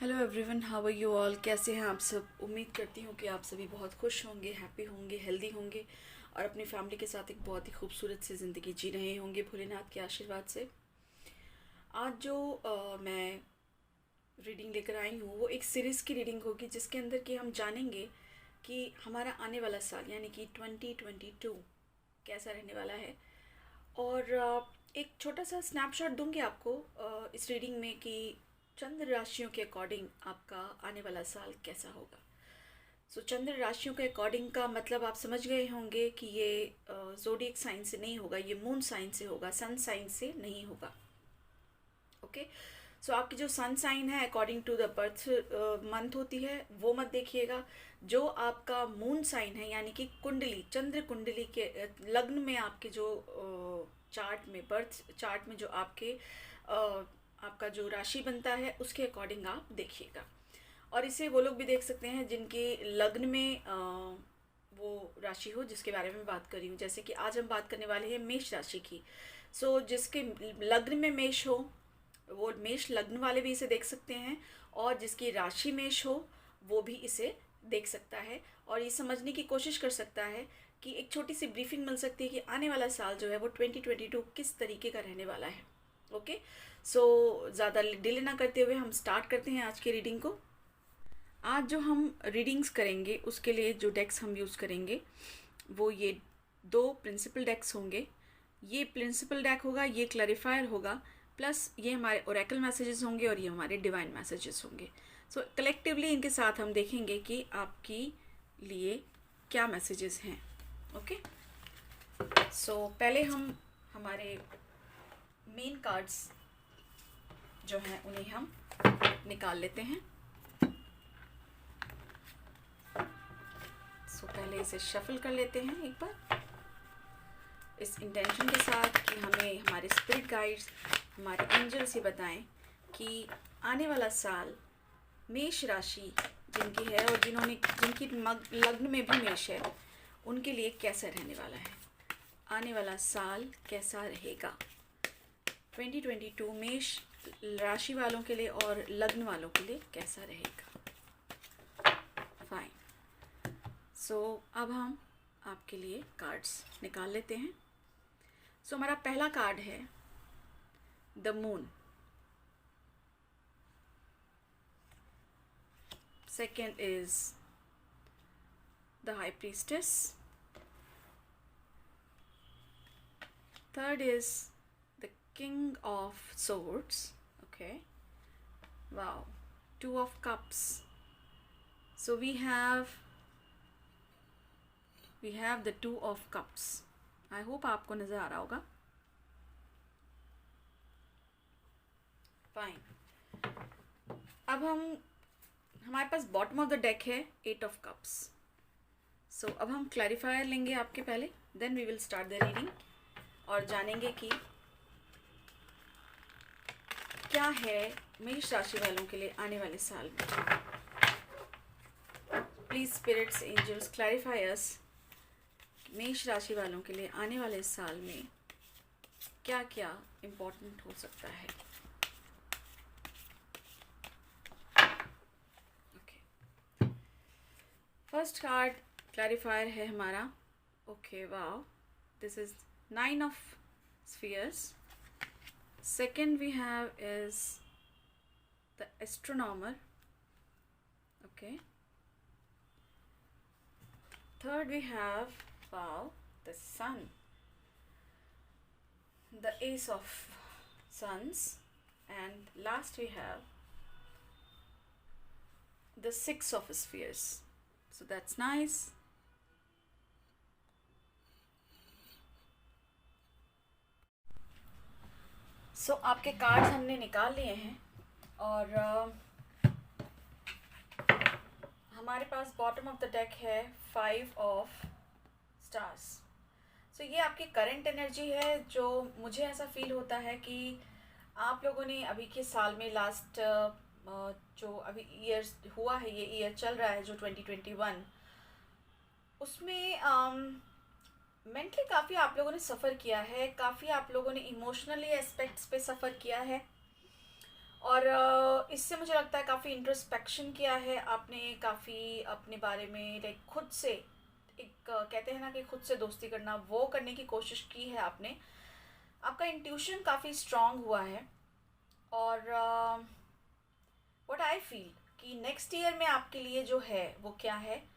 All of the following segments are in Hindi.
Hello everyone, how are you all. कैसे हैं आप सब। उम्मीद करती हूँ कि आप सभी बहुत खुश होंगे, हैप्पी होंगे, हेल्दी होंगे और अपनी फैमिली के साथ एक बहुत ही खूबसूरत सी ज़िंदगी जी रहे होंगे भोलेनाथ के आशीर्वाद से। आज जो मैं रीडिंग लेकर आई हूँ वो एक सीरीज़ की रीडिंग होगी जिसके अंदर कि हम जानेंगे कि हमारा आने वाला साल यानी कि 2022 कैसा रहने वाला है। और एक छोटा सा स्नैपशॉट दूंगी आपको इस रीडिंग में कि चंद्र राशियों के अकॉर्डिंग आपका आने वाला साल कैसा होगा। सो चंद्र राशियों के अकॉर्डिंग का मतलब आप समझ गए होंगे कि ये जोडियक साइन से नहीं होगा, ये मून साइन से होगा, सन साइन से नहीं होगा। ओके। सो आपकी जो सन साइन है according to the birth month होती है वो मत देखिएगा। जो आपका मून साइन है यानी कि कुंडली, चंद्र कुंडली के लग्न में आपके जो चार्ट में, बर्थ चार्ट में जो आपके आपका जो राशि बनता है उसके अकॉर्डिंग आप देखिएगा। और इसे वो लोग भी देख सकते हैं जिनके लग्न में वो राशि हो जिसके बारे में बात कर रही हूँ। जैसे कि आज हम बात करने वाले हैं मेष राशि की। सो जिसके लग्न में मेष हो वो मेष लग्न वाले भी इसे देख सकते हैं, और जिसकी राशि मेष हो वो भी इसे देख सकता है और ये समझने की कोशिश कर सकता है कि एक छोटी सी ब्रीफिंग मिल सकती है कि आने वाला साल जो है वो 2022 किस तरीके का रहने वाला है। ओके। सो ज़्यादा डिले ना करते हुए हम स्टार्ट करते हैं आज की रीडिंग को। आज जो हम रीडिंग्स करेंगे उसके लिए जो डेक्स हम यूज़ करेंगे वो ये दो प्रिंसिपल डेक्स होंगे। ये प्रिंसिपल डेक होगा, ये क्लैरिफायर होगा, प्लस ये हमारे ओरेकल मैसेजेस होंगे और ये हमारे डिवाइन मैसेजेस होंगे। सो कलेक्टिवली इनके साथ हम देखेंगे कि आपकी लिए क्या मैसेजेस हैं। ओके। सो पहले हम हमारे मेन कार्ड्स जो हैं उन्हें हम निकाल लेते हैं। सो पहले इसे शफल कर लेते हैं एक बार, इस इंटेंशन के साथ कि हमें हमारे स्पिरिट गाइड्स, हमारे एंजल्स ये बताएं कि आने वाला साल मेष राशि जिनकी है और जिनकी लग्न में भी मेष है उनके लिए कैसा रहने वाला है। आने वाला साल कैसा रहेगा 2022 मेष राशि वालों के लिए और लग्न वालों के लिए कैसा रहेगा। फाइन। सो अब हम आपके लिए कार्ड्स निकाल लेते हैं। सो हमारा पहला कार्ड है the moon, second is the high priestess, third is the king of swords. Okay, wow, two of cups. So we have the two of cups. I hope आपको नजर आ रहा होगा। फाइन। अब हमारे पास बॉटम ऑफ द डेक है एट ऑफ कप्स। सो अब हम क्लैरिफायर लेंगे आपके पहले, then we will start the reading और जानेंगे कि क्या है मेष राशि वालों के लिए आने वाले साल में। प्लीज स्पिरिट्स, एंजल्स, क्लैरिफायर्स, मेष राशि वालों के लिए आने वाले साल में क्या क्या इम्पोर्टेंट हो सकता है। ओके। फर्स्ट कार्ड क्लैरिफायर है हमारा। Okay, wow, this is 9 of spheres. Second we have is the astronomer. Okay. Third we have, wow, the sun, the ace of suns, and last we have the 6 of spheres. So that's nice. सो आपके कार्ड्स हमने निकाल लिए हैं और हमारे पास बॉटम ऑफ द डेक है 5 of stars. सो ये आपकी करंट एनर्जी है। जो मुझे ऐसा फील होता है कि आप लोगों ने अभी के साल में लास्ट जो अभी ईयर हुआ है, ये ईयर चल रहा है जो 2021, उसमें मेंटली काफ़ी आप लोगों ने सफ़र किया है, काफ़ी आप लोगों ने इमोशनली एस्पेक्ट्स पे सफ़र किया है और इससे मुझे लगता है काफ़ी इंट्रोस्पेक्शन किया है आपने, काफ़ी अपने बारे में लाइक खुद से एक कहते हैं ना कि खुद से दोस्ती करना, वो करने की कोशिश की है आपने। आपका इंट्यूशन काफ़ी स्ट्रांग हुआ है। और व्हाट आई फील कि नेक्स्ट ईयर में आपके लिए जो है वो क्या है।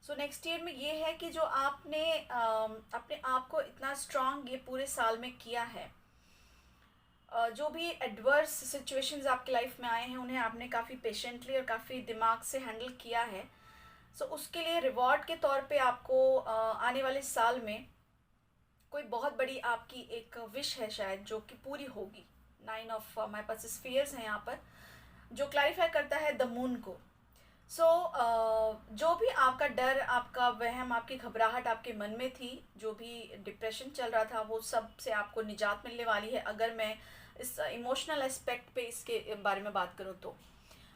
सो नेक्स्ट ईयर में ये है कि जो आपने अपने आप को इतना स्ट्रांग ये पूरे साल में किया है, जो भी एडवर्स सिचुएशंस आपकी लाइफ में आए हैं उन्हें आपने काफ़ी पेशेंटली और काफ़ी दिमाग से हैंडल किया है। सो उसके लिए रिवॉर्ड के तौर पे आपको आने वाले साल में कोई बहुत बड़ी आपकी एक विश है शायद जो कि पूरी होगी। 9 ऑफ हमारे पास स्फीयर्स हैं यहाँ पर, जो क्लैरिफाई करता है द मून को। सो जो भी आपका डर, आपका वहम, आपकी घबराहट आपके मन में थी, जो भी डिप्रेशन चल रहा था, वो सब से आपको निजात मिलने वाली है अगर मैं इस इमोशनल एस्पेक्ट पे इसके बारे में बात करूँ तो।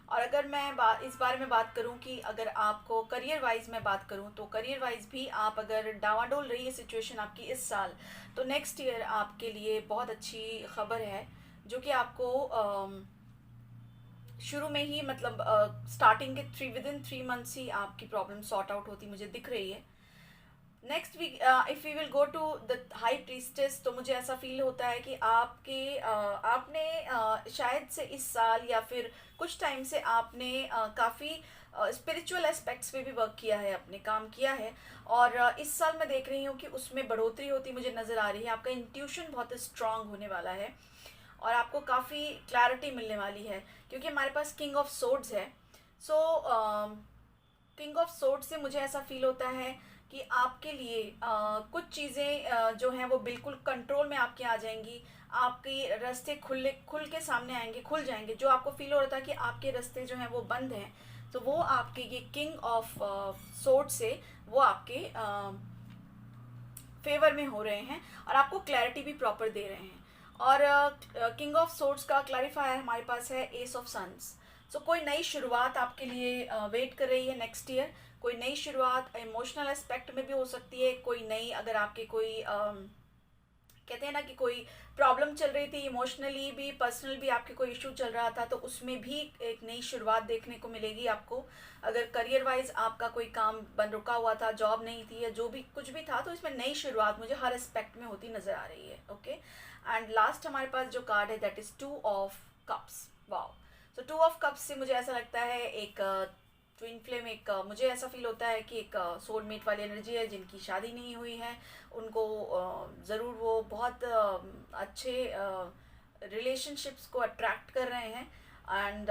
और अगर मैं इस बारे में बात करूं कि अगर आपको करियर वाइज मैं बात करूं तो करियर वाइज भी आप अगर डावाडोल रही है सिचुएशन आपकी इस साल, तो नेक्स्ट ईयर आपके लिए बहुत अच्छी खबर है, जो कि आपको शुरू में ही मतलब स्टार्टिंग के विदिन 3 मंथ्स ही आपकी प्रॉब्लम सॉर्ट आउट होती मुझे दिख रही है। Next week if we will go to the high priestess, तो मुझे ऐसा फील होता है कि आपने शायद से इस साल या फिर कुछ टाइम से आपने काफ़ी स्पिरिचुअल एस्पेक्ट्स पे भी वर्क किया है, अपने काम किया है। और इस साल मैं देख रही हूँ कि उसमें बढ़ोतरी होती मुझे नज़र आ रही है। आपका इंट्यूशन बहुत स्ट्रांग होने वाला है और आपको काफ़ी क्लैरिटी मिलने वाली है, क्योंकि हमारे पास किंग ऑफ सोर्ड्स है। सो किंग ऑफ सोर्ड्स से मुझे ऐसा फील होता है कि आपके लिए कुछ चीज़ें जो हैं वो बिल्कुल कंट्रोल में आपके आ जाएंगी। आपके रास्ते खुल के सामने आएंगे, खुल जाएंगे। जो आपको फील हो रहा था कि आपके रास्ते जो हैं वो बंद हैं, तो वो आपके ये किंग ऑफ सोर्ड से वो आपके फेवर में हो रहे हैं और आपको क्लैरिटी भी प्रॉपर दे रहे हैं। और किंग ऑफ सोर्ड्स का क्लैरिफायर हमारे पास है एस ऑफ सन्स। सो कोई नई शुरुआत आपके लिए वेट कर रही है नेक्स्ट ईयर। कोई नई शुरुआत इमोशनल एस्पेक्ट में भी हो सकती है, कोई नई, अगर आपके कोई कहते हैं ना कि कोई प्रॉब्लम चल रही थी इमोशनली भी, पर्सनल भी आपके कोई इशू चल रहा था, तो उसमें भी एक नई शुरुआत देखने को मिलेगी आपको। अगर करियर वाइज आपका कोई काम बंद रुका हुआ था, जॉब नहीं थी या जो भी कुछ भी था, तो इसमें नई शुरुआत मुझे हर एस्पेक्ट में होती नजर आ रही है। ओके, एंड लास्ट हमारे पास जो कार्ड है that is 2 of cups. Wow. So 2 of cups से मुझे ऐसा लगता है एक ट्विन फ्लेम, एक मुझे ऐसा फील होता है कि एक सोलमेट वाली एनर्जी है जिनकी शादी नहीं हुई है, उनको ज़रूर वो बहुत अच्छे रिलेशनशिप्स को अट्रैक्ट कर रहे हैं। एंड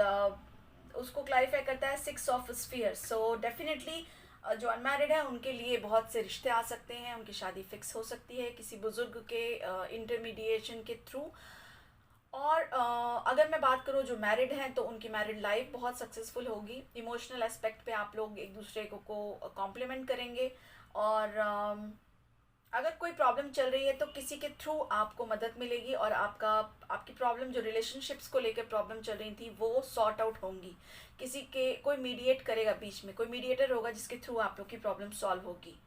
उसको क्लैरिफाई करता है 6 ऑफ स्फीयर्स। सो डेफिनेटली जो अनमैरिड है उनके लिए बहुत से रिश्ते आ सकते हैं, उनकी शादी फिक्स हो सकती है किसी बुजुर्ग के इंटरमीडिएशन के थ्रू। और अगर मैं बात करूँ जो मैरिड हैं, तो उनकी मैरिड लाइफ बहुत सक्सेसफुल होगी। इमोशनल एस्पेक्ट पे आप लोग एक दूसरे को कॉम्प्लीमेंट करेंगे। और अगर कोई प्रॉब्लम चल रही है तो किसी के थ्रू आपको मदद मिलेगी और आपकी प्रॉब्लम जो रिलेशनशिप्स को लेकर प्रॉब्लम चल रही थी वो सॉर्ट आउट होंगी। कोई मीडिएट करेगा, बीच में कोई मीडिएटर होगा जिसके थ्रू आप लोग की प्रॉब्लम सॉल्व होगी।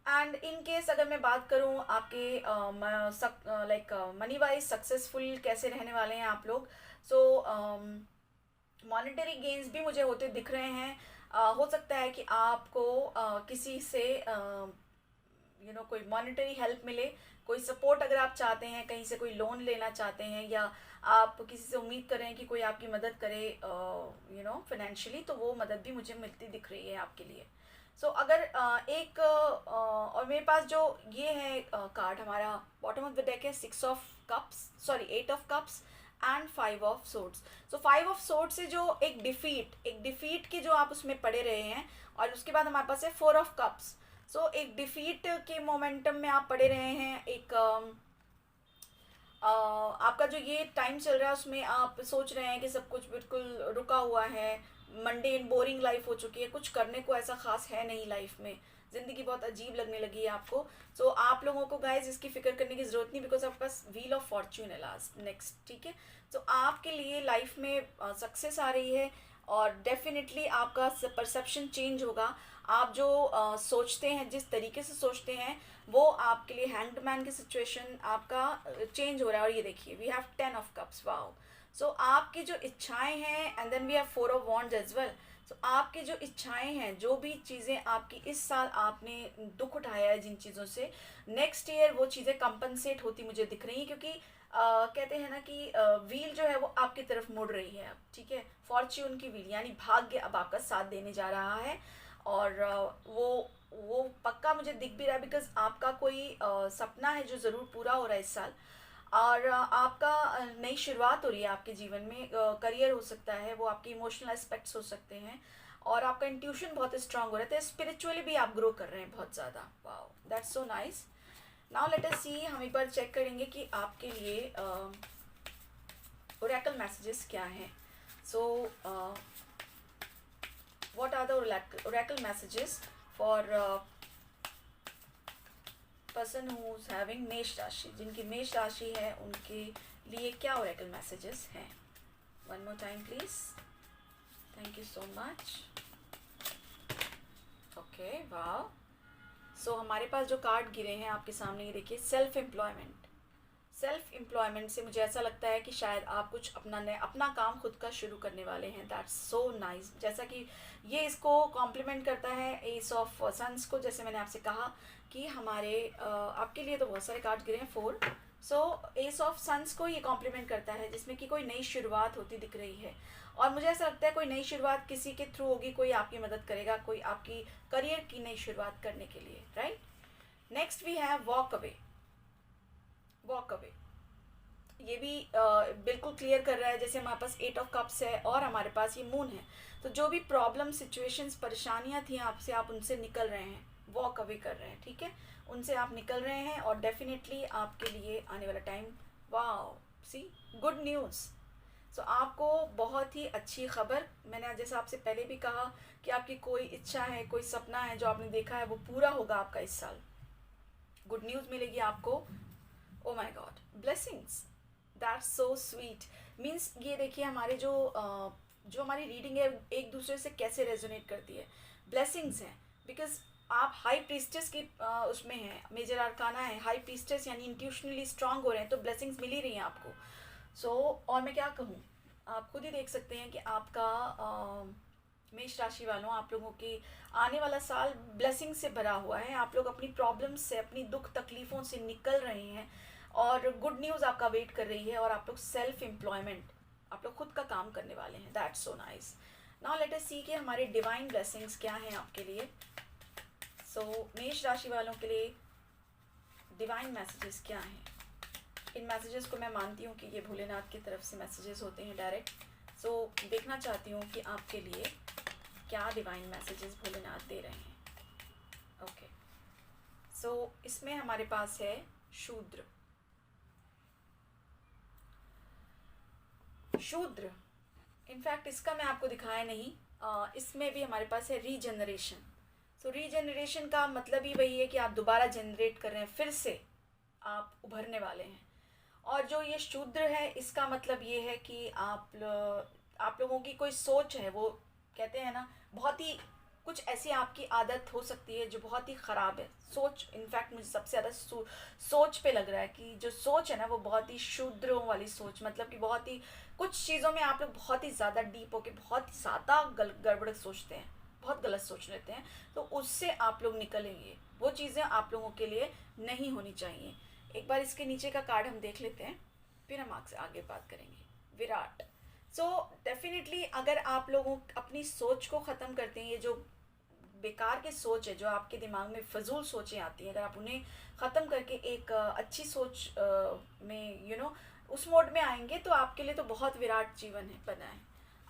एंड इन केस अगर मैं बात करूँ आपके लाइक मनी वाइज सक्सेसफुल कैसे रहने वाले हैं आप लोग, सो मॉनेटरी गेन्स भी मुझे होते दिख रहे हैं। हो सकता है कि आपको किसी से कोई मॉनेटरी हेल्प मिले, कोई सपोर्ट अगर आप चाहते हैं, कहीं से कोई लोन लेना चाहते हैं, या आप किसी से उम्मीद कर रहे हैं कि कोई आपकी मदद करे फाइनेंशियली, तो वो मदद भी मुझे मिलती दिख रही है आपके लिए। सो अगर और मेरे पास जो ये है कार्ड हमारा बॉटम ऑफ द डेक है 6 of cups, sorry 8 of cups and 5 of swords. So 5 of swords से जो एक डिफीट के जो आप उसमें पड़े रहे हैं, और उसके बाद हमारे पास है 4 ऑफ कप्स। सो एक डिफीट के मोमेंटम में आप पड़े रहे हैं। एक आपका जो ये टाइम चल रहा है उसमें आप सोच रहे हैं कि सब कुछ बिल्कुल रुका हुआ है, मंडेन बोरिंग लाइफ हो चुकी है, कुछ करने को ऐसा खास है नहीं लाइफ में, ज़िंदगी बहुत अजीब लगने लगी है आपको। सो आप लोगों को गाइज इसकी फिक्र करने की ज़रूरत नहीं, बिकॉज आपके पास व्हील ऑफ फॉर्च्यून है नेक्स्ट, ठीक है। तो आपके लिए लाइफ में सक्सेस आ रही है और डेफिनेटली आपका परसेप्शन चेंज होगा। आप जो सोचते हैं, जिस तरीके से सोचते हैं, वो आपके लिए हैंग्ड मैन की सिचुएशन आपका चेंज हो रहा है। और ये देखिए we have 10 of cups. Wow. So आपकी जो इच्छाएं हैं, and then we have 4 of wands as well. So आपकी जो इच्छाएं हैं, जो भी चीज़ें आपकी इस साल आपने दुख उठाया है जिन चीज़ों से, नेक्स्ट ईयर वो चीज़ें कंपनसेट होती मुझे दिख रही हैं, क्योंकि कहते हैं ना कि व्हील जो है वो आपकी तरफ मुड़ रही है अब, ठीक है। फॉर्च्यून की व्हील यानी भाग्य अब आपका साथ देने जा रहा है, और वो पक्का मुझे दिख भी रहा है, बिकॉज आपका कोई सपना है जो ज़रूर पूरा हो रहा है इस साल, और आपका नई शुरुआत हो रही है आपके जीवन में। करियर हो सकता है, वो आपके इमोशनल एस्पेक्ट्स हो सकते हैं, और आपका इंट्यूशन बहुत स्ट्रांग हो रहा है, तो स्पिरिचुअली भी आप ग्रो कर रहे हैं बहुत ज़्यादा। Wow, that's so nice. Now let us see, हम एक बार चेक करेंगे कि आपके लिए ओरेकल मैसेजेस क्या हैं। So what are the oracle messages for person who is having मेष राशि, जिनकी मेष राशि है उनके लिए क्या ओरेकल मैसेजेस हैं। One more time please, thank you so much. Okay, wow. So हमारे पास जो कार्ड गिरे हैं आपके सामने, ये देखिए, सेल्फ एम्प्लॉयमेंट। सेल्फ एम्प्लॉयमेंट से मुझे ऐसा लगता है कि शायद आप कुछ अपना काम खुद का शुरू करने वाले हैं। That's so nice. जैसा कि ये इसको कॉम्प्लीमेंट करता है एस ऑफ सन्स को, जैसे मैंने आपसे कहा कि हमारे आपके लिए तो बहुत सारे कार्ड गिरे हैं, 4। सो एस ऑफ सन्स को ये कॉम्प्लीमेंट करता है, जिसमें कि कोई नई शुरुआत होती दिख रही है, और मुझे ऐसा लगता है कोई नई शुरुआत किसी के थ्रू होगी, कोई आपकी मदद करेगा, कोई आपकी करियर की नई शुरुआत करने के लिए, right. Next we have walk away. Walk away, ये भी बिल्कुल क्लियर कर रहा है, जैसे हमारे पास 8 ऑफ कप्स है और हमारे पास ये मून है, तो जो भी प्रॉब्लम, सिचुएशंस, परेशानियां थी आपसे, आप उनसे निकल रहे हैं, वॉक अवे कर रहे हैं, ठीक है, उनसे आप निकल रहे हैं, और डेफिनेटली आपके लिए आने वाला टाइम, वाओ, सी, गुड न्यूज़। सो आपको बहुत ही अच्छी खबर, मैंने जैसे आपसे पहले भी कहा कि आपकी कोई इच्छा है, कोई सपना है जो आपने देखा है, वो पूरा होगा आपका इस साल। गुड न्यूज़ मिलेगी आपको। Oh my God, blessings, that's so sweet. Means ये देखिए, हमारे जो हमारी रीडिंग है एक दूसरे से कैसे रेजोनेट करती है। ब्लेसिंग्स हैं, बिकॉज आप हाई प्रीस्टेस की उसमें हैं, मेजर आर्काना है, हाई प्रीस्टेस यानी इंट्यूशनली स्ट्रांग हो रहे हैं, तो ब्लेसिंग्स मिल ही रही हैं आपको। सो और मैं क्या कहूँ, आप खुद ही देख सकते हैं कि आपका मेष राशि वालों, आप लोगों की आने वाला साल ब्लेसिंग से भरा हुआ है। आप लोग अपनी प्रॉब्लम्स से, अपनी दुख तकलीफ़ों से निकल रहे हैं, और गुड न्यूज़ आपका वेट कर रही है, और आप लोग सेल्फ एम्प्लॉयमेंट, आप लोग खुद का काम करने वाले हैं। That's so nice. Now let us see कि हमारे डिवाइन ब्लेसिंग्स क्या हैं आपके लिए। सो मेष राशि वालों के लिए डिवाइन मैसेजेस क्या हैं। इन मैसेजेस को मैं मानती हूँ कि ये भोलेनाथ की तरफ से मैसेजेस होते हैं डायरेक्ट। सो देखना चाहती हूँ कि आपके लिए क्या डिवाइन मैसेजेस भोलेनाथ दे रहे हैं। ओके, सो इसमें हमारे पास है शूद्र। शूद्र, इनफैक्ट इसका मैं आपको दिखाया नहीं, इसमें भी हमारे पास है रीजनरेशन। सो रीजनरेशन का मतलब ही वही है कि आप दोबारा जनरेट कर रहे हैं, फिर से आप उभरने वाले हैं। और जो ये शूद्र है, इसका मतलब ये है कि आप लोगों की कोई सोच है, वो कहते हैं ना, बहुत ही कुछ ऐसी आपकी आदत हो सकती है जो बहुत ही ख़राब है। सोच, इनफैक्ट मुझे सबसे ज़्यादा सोच पे लग रहा है कि जो सोच है ना, वो बहुत ही शूद्रों वाली सोच, मतलब कि बहुत ही कुछ चीज़ों में आप लोग बहुत ही ज़्यादा डीप होके बहुत ही ज़्यादा गड़बड़ सोचते हैं, बहुत गलत सोच लेते हैं, तो उससे आप लोग निकलेंगे। वो चीज़ें आप लोगों के लिए नहीं होनी चाहिए। एक बार इसके नीचे का कार्ड हम देख लेते हैं, फिर हम आपसे आगे बात करेंगे। विराट। सो डेफिनेटली अगर आप लोगों अपनी सोच को ख़त्म करते हैं, ये जो बेकार की सोच है, जो आपके दिमाग में फजूल सोचें आती हैं, अगर आप उन्हें ख़त्म करके एक अच्छी सोच में उस मोड में आएंगे, तो आपके लिए तो बहुत विराट जीवन है बना है।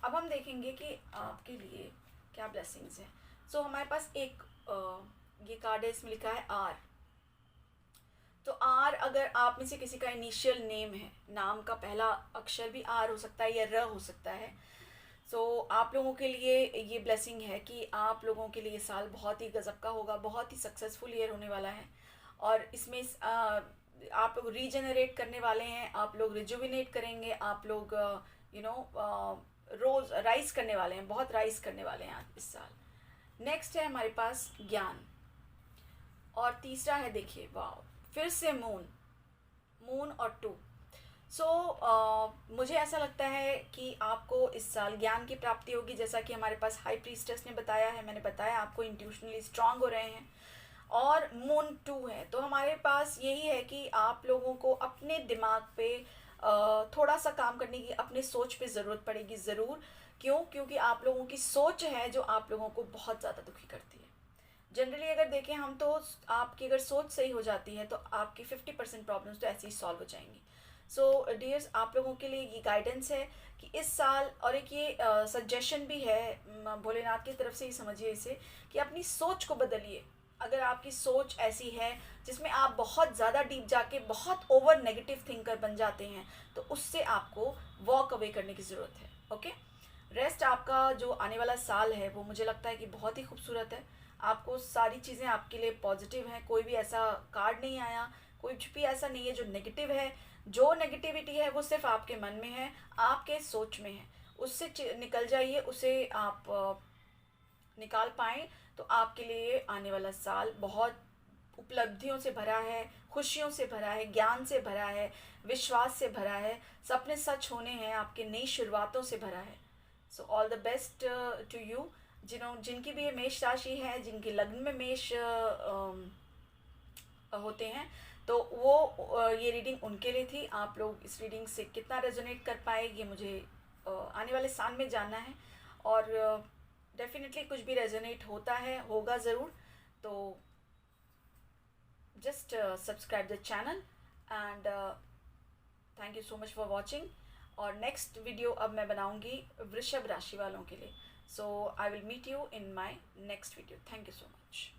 अब हम देखेंगे कि आपके लिए क्या ब्लेसिंग्स हैं। सो हमारे पास एक ये कार्ड है, इसमें लिखा है आर। तो आर, अगर आप में से किसी का इनिशियल नेम है, नाम का पहला अक्षर भी आर हो सकता है या र हो सकता है, सो आप लोगों के लिए ये ब्लेसिंग है कि आप लोगों के लिए साल बहुत ही गजब का होगा, बहुत ही सक्सेसफुल ईयर होने वाला है। और इसमें आप लोग रीजनरेट करने वाले हैं, आप लोग रिजुविनेट करेंगे, आप लोग रोज राइज करने वाले हैं, बहुत राइज करने वाले हैं आप इस साल। नेक्स्ट है हमारे पास ज्ञान, और तीसरा है, देखिए वाओ, फिर से मून और 2। मुझे ऐसा लगता है कि आपको इस साल ज्ञान की प्राप्ति होगी, जैसा कि हमारे पास हाई प्रीस्टेस ने बताया है, मैंने बताया आपको इंट्यूशनली स्ट्रांग हो रहे हैं। और मून 2 है, तो हमारे पास यही है कि आप लोगों को अपने दिमाग पे थोड़ा सा काम करने की, अपने सोच पे ज़रूरत पड़ेगी ज़रूर। क्यों? क्योंकि आप लोगों की सोच है जो आप लोगों को बहुत ज़्यादा दुखी करती है। जनरली अगर देखें हम, तो आपकी अगर सोच सही हो जाती है तो आपकी 50% प्रॉब्लम्स तो ऐसे ही सॉल्व हो जाएंगी। सो डियर्स, आप लोगों के लिए ये गाइडेंस है कि इस साल, और एक ये सजेशन भी है भोलेनाथ की तरफ से ही समझिए इसे, कि अपनी सोच को बदलिए। अगर आपकी सोच ऐसी है जिसमें आप बहुत ज़्यादा डीप जाके बहुत ओवर नेगेटिव थिंकर बन जाते हैं, तो उससे आपको वॉक अवे करने की ज़रूरत है। ओके, रेस्ट आपका जो आने वाला साल है वो मुझे लगता है कि बहुत ही खूबसूरत है। आपको सारी चीज़ें आपके लिए पॉजिटिव हैं, कोई भी ऐसा कार्ड नहीं आया, कुछ भी ऐसा नहीं है जो नेगेटिव है। जो नेगेटिविटी है वो सिर्फ आपके मन में है, आपके सोच में है। उससे निकल जाइए, उसे आप निकाल पाएँ तो आपके लिए आने वाला साल बहुत उपलब्धियों से भरा है, खुशियों से भरा है, ज्ञान से भरा है, विश्वास से भरा है, सपने सच होने हैं, आपके नई शुरुआतों से भरा है। So all the best to you. जिनकी भी ये मेष राशि है, जिनके लग्न में मेष होते हैं, तो वो ये रीडिंग उनके लिए थी। आप लोग इस रीडिंग से कितना रेजोनेट कर पाए ये मुझे आने वाले साल में जानना है। और डेफिनेटली कुछ भी रेजोनेट होता है, होगा ज़रूर। तो just subscribe the channel and thank you so much for watching। और नेक्स्ट वीडियो अब मैं बनाऊंगी वृषभ राशि वालों के लिए। So I will meet you in my next video. Thank you so much.